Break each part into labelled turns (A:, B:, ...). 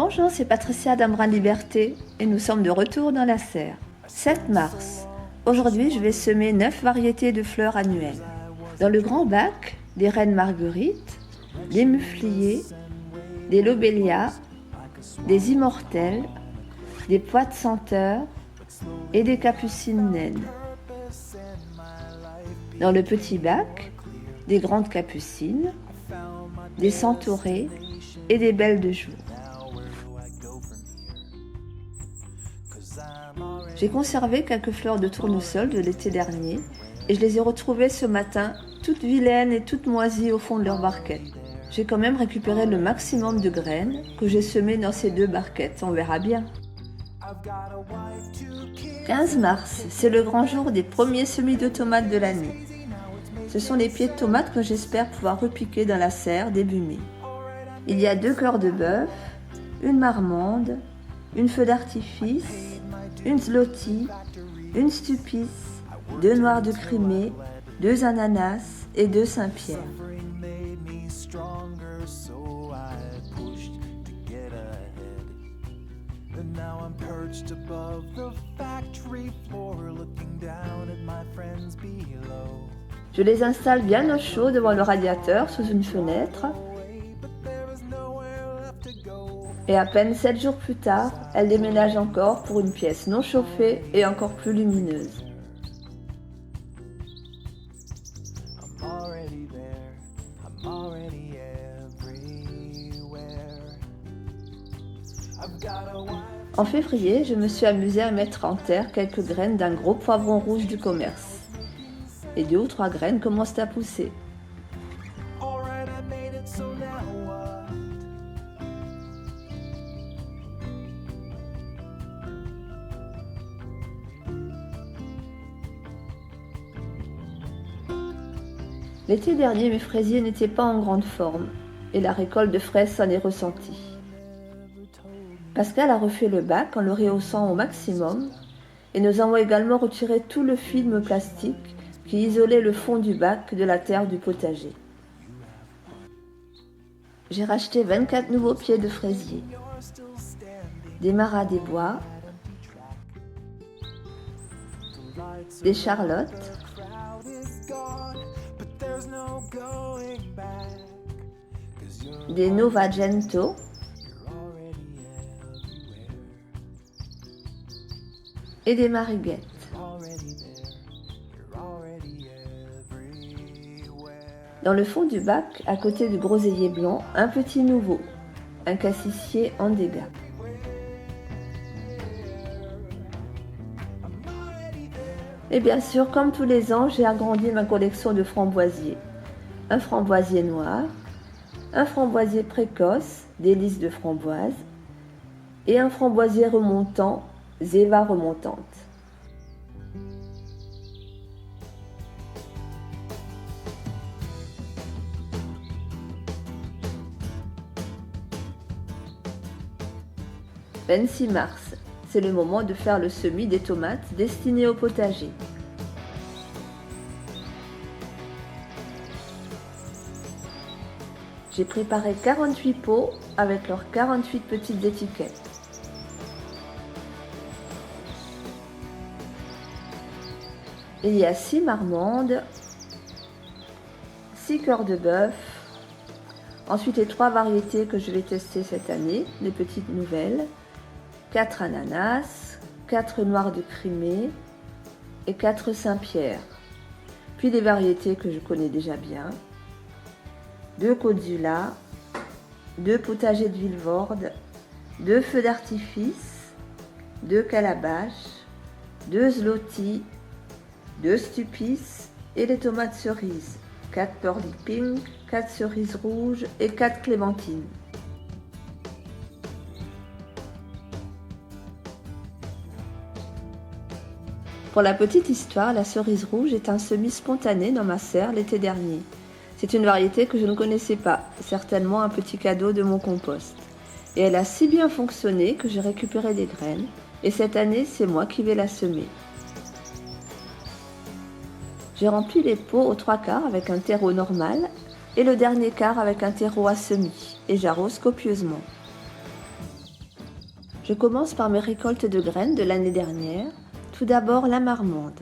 A: Bonjour, c'est Patricia d'Ambrin Liberté et nous sommes de retour dans la serre. 7 mars. Aujourd'hui, je vais semer 9 variétés de fleurs annuelles. Dans le grand bac, des reines marguerites, des mufliers, des lobélias, des immortelles, des pois de senteur et des capucines naines. Dans le petit bac, des grandes capucines, des centaurées et des belles de jour. J'ai conservé quelques fleurs de tournesol de l'été dernier et je les ai retrouvées ce matin, toutes vilaines et toutes moisies au fond de leur barquette. J'ai quand même récupéré le maximum de graines que j'ai semées dans ces 2 barquettes, on verra bien. 15 mars, c'est le grand jour des premiers semis de tomates de l'année. Ce sont les pieds de tomates que j'espère pouvoir repiquer dans la serre début mai. Il y a 2 cœurs de bœuf, une marmande, une feu d'artifice, une zloty, une stupice, 2 noix de Crimée, 2 ananas et 2 Saint-Pierre. Je les installe bien au chaud devant le radiateur sous une fenêtre. Et à peine 7 jours plus tard, elles déménagent encore pour une pièce non chauffée et encore plus lumineuse. En février, je me suis amusée à mettre en terre quelques graines d'un gros poivron rouge du commerce. Et 2 ou 3 graines commencent à pousser. L'été dernier, mes fraisiers n'étaient pas en grande forme et la récolte de fraises s'en est ressentie. Pascal a refait le bac en le rehaussant au maximum et nous avons également retiré tout le film plastique qui isolait le fond du bac de la terre du potager. J'ai racheté 24 nouveaux pieds de fraisiers, des maras des bois, des charlottes, des Novagento, et des mariguettes. Dans le fond du bac, à côté du groseillier blanc, un petit nouveau, un cassissier en dégâts. Et bien sûr, comme tous les ans, j'ai agrandi ma collection de framboisiers. Un framboisier noir, un framboisier précoce, délice de framboise, et un framboisier remontant, Zéva remontante. « 26 mars, c'est le moment de faire le semis des tomates destinées au potager. J'ai préparé 48 pots avec leurs 48 petites étiquettes. Il y a 6 marmandes, 6 cœurs de bœuf, ensuite les 3 variétés que je vais tester cette année, les petites nouvelles, 4 ananas, 4 noix de Crimée et 4 Saint-Pierre, puis des variétés que je connais déjà bien, 2 Côte-du-Lac, 2 potagers de Vilvorde, 2 feux d'artifice, 2 calabaches, 2 zloty, 2 stupices et les tomates cerises, 4 pearly pink, 4 cerises rouges et 4 clémentines. Pour la petite histoire, la cerise rouge est un semis spontané dans ma serre l'été dernier. C'est une variété que je ne connaissais pas, certainement un petit cadeau de mon compost. Et elle a si bien fonctionné que j'ai récupéré des graines, et cette année, c'est moi qui vais la semer. J'ai rempli les pots aux 3/4 avec un terreau normal et le dernier quart avec un terreau à semis et j'arrose copieusement. Je commence par mes récoltes de graines de l'année dernière. Tout d'abord la marmande.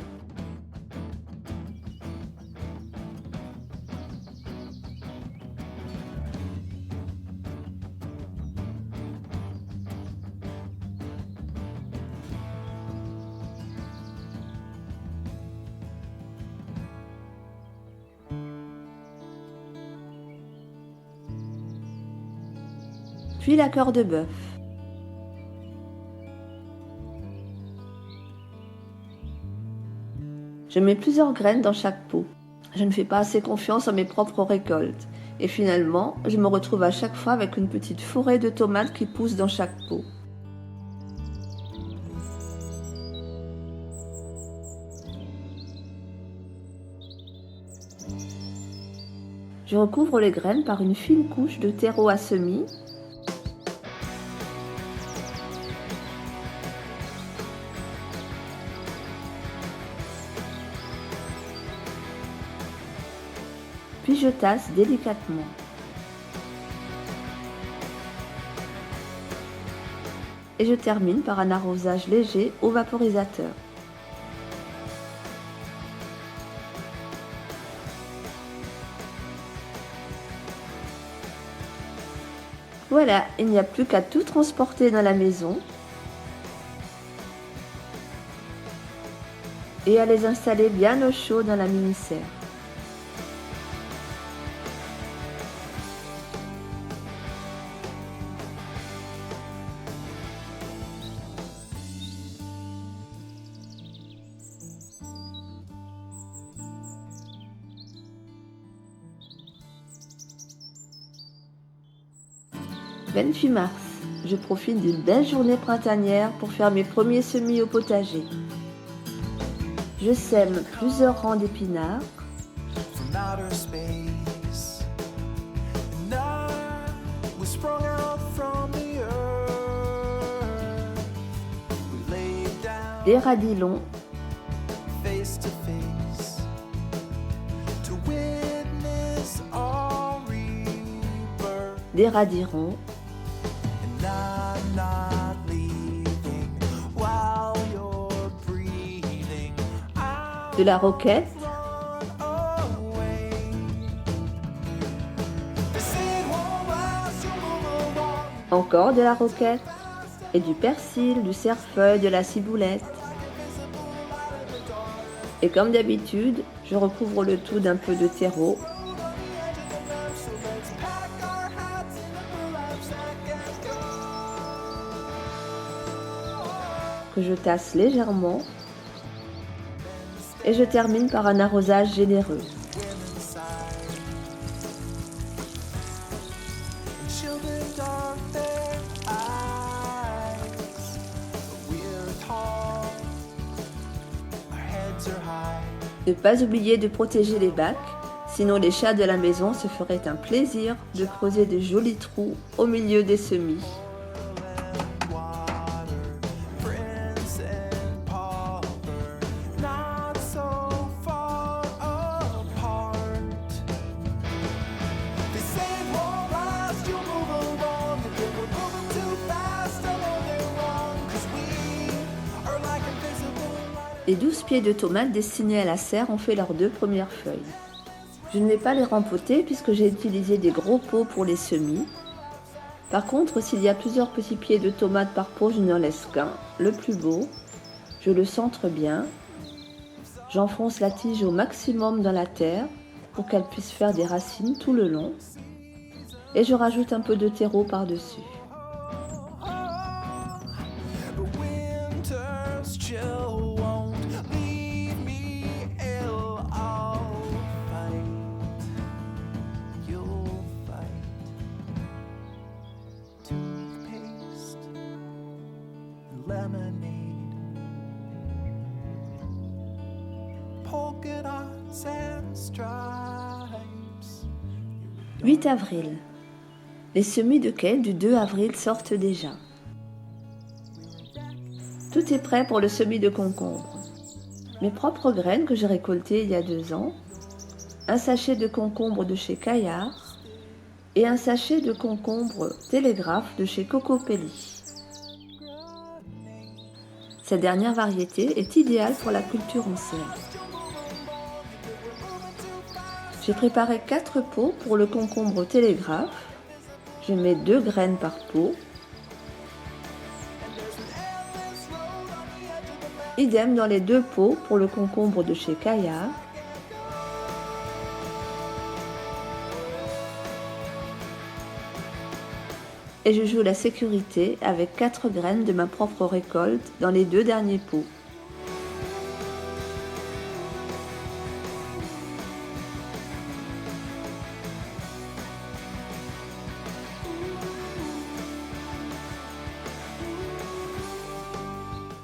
A: Puis la cœur de bœuf. Je mets plusieurs graines dans chaque pot. Je ne fais pas assez confiance à mes propres récoltes. Et finalement, je me retrouve à chaque fois avec une petite forêt de tomates qui pousse dans chaque pot. Je recouvre les graines par une fine couche de terreau à semis. Puis je tasse délicatement. Et je termine par un arrosage léger au vaporisateur. Voilà, il n'y a plus qu'à tout transporter dans la maison et à les installer bien au chaud dans la mini-serre. « 28 mars, je profite d'une belle journée printanière pour faire mes premiers semis au potager. Je sème plusieurs rangs d'épinards. Des radis longs. Des radis ronds. De la roquette, encore de la roquette, et du persil, du cerfeuil, de la ciboulette. Et comme d'habitude, je recouvre le tout d'un peu de terreau. Que je tasse légèrement. Et je termine par un arrosage généreux. Ne pas oublier de protéger les bacs, sinon les chats de la maison se feraient un plaisir de creuser de jolis trous au milieu des semis. Les 12 pieds de tomates destinés à la serre ont fait leurs 2 premières feuilles. Je ne vais pas les rempoter puisque j'ai utilisé des gros pots pour les semis. Par contre, s'il y a plusieurs petits pieds de tomates par pot, je n'en laisse qu'un, le plus beau. Je le centre bien. J'enfonce la tige au maximum dans la terre pour qu'elle puisse faire des racines tout le long. Et je rajoute un peu de terreau par-dessus.
B: Lemonade, polka dots and stripes.
A: 8 avril. Les semis de quai du 2 avril sortent déjà. Tout est prêt pour le semis de concombre. Mes propres graines que j'ai récoltées il y a 2 ans, un sachet de concombre de chez Caillard et un sachet de concombre télégraphe de chez Cocopelli. Cette dernière variété est idéale pour la culture en serre. J'ai préparé 4 pots pour le concombre télégraphe. Je mets 2 graines par pot. Idem dans les 2 pots pour le concombre de chez Caillard. Et je joue la sécurité avec 4 graines de ma propre récolte dans les 2 derniers pots.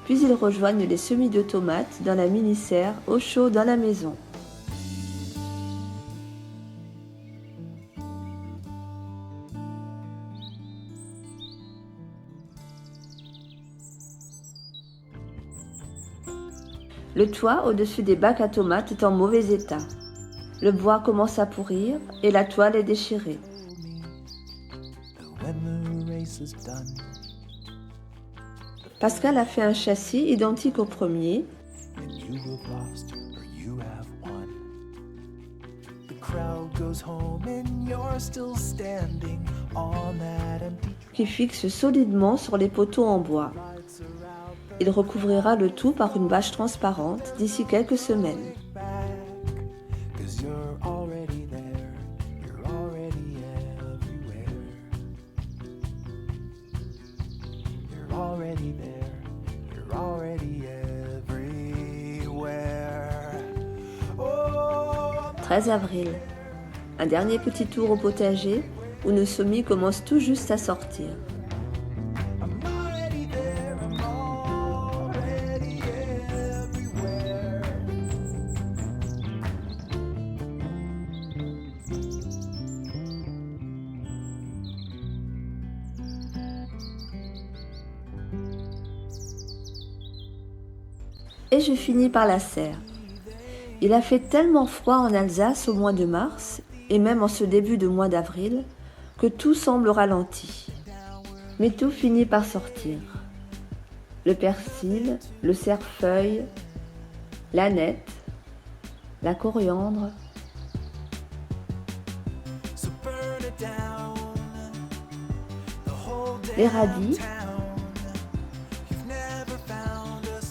A: Puis ils rejoignent les semis de tomates dans la mini-serre au chaud dans la maison. Le toit au-dessus des bacs à tomates est en mauvais état. Le bois commence à pourrir et la toile est déchirée. Pascal a fait un châssis identique au premier, qui fixe solidement sur les poteaux en bois. Il recouvrira le tout par une bâche transparente d'ici quelques semaines. « 13 avril. Un dernier petit tour au potager où nos semis commencent tout juste à sortir. Et je finis par la serre. Il a fait tellement froid en Alsace au mois de mars, et même en ce début de mois d'avril, que tout semble ralenti. Mais tout finit par sortir. Le persil, le cerfeuil, l'aneth, la coriandre, les radis,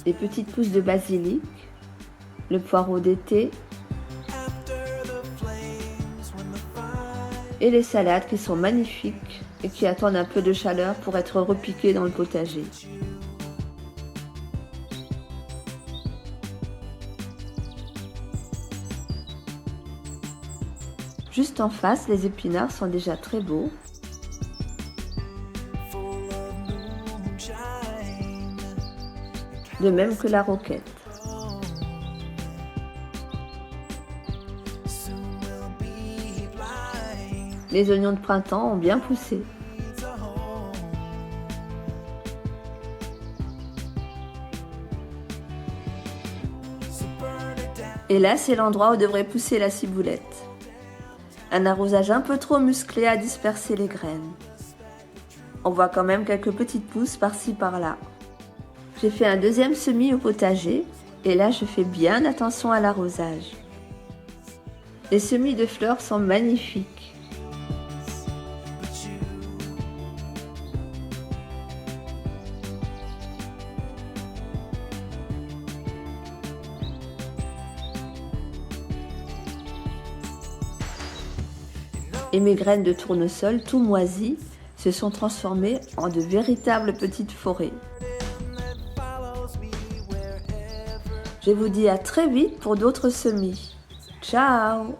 A: les petites pousses de basilic, le poireau d'été et les salades qui sont magnifiques et qui attendent un peu de chaleur pour être repiquées dans le potager. Juste en face, les épinards sont déjà très beaux. De même que la roquette. Les oignons de printemps ont bien poussé. Et là, c'est l'endroit où devrait pousser la ciboulette. Un arrosage un peu trop musclé a dispersé les graines. On voit quand même quelques petites pousses par-ci par-là. J'ai fait un deuxième semis au potager et là je fais bien attention à l'arrosage. Les semis de fleurs sont magnifiques. Et mes graines de tournesol tout moisies se sont transformées en de véritables petites forêts. Je vous dis à très vite pour d'autres semis. Ciao!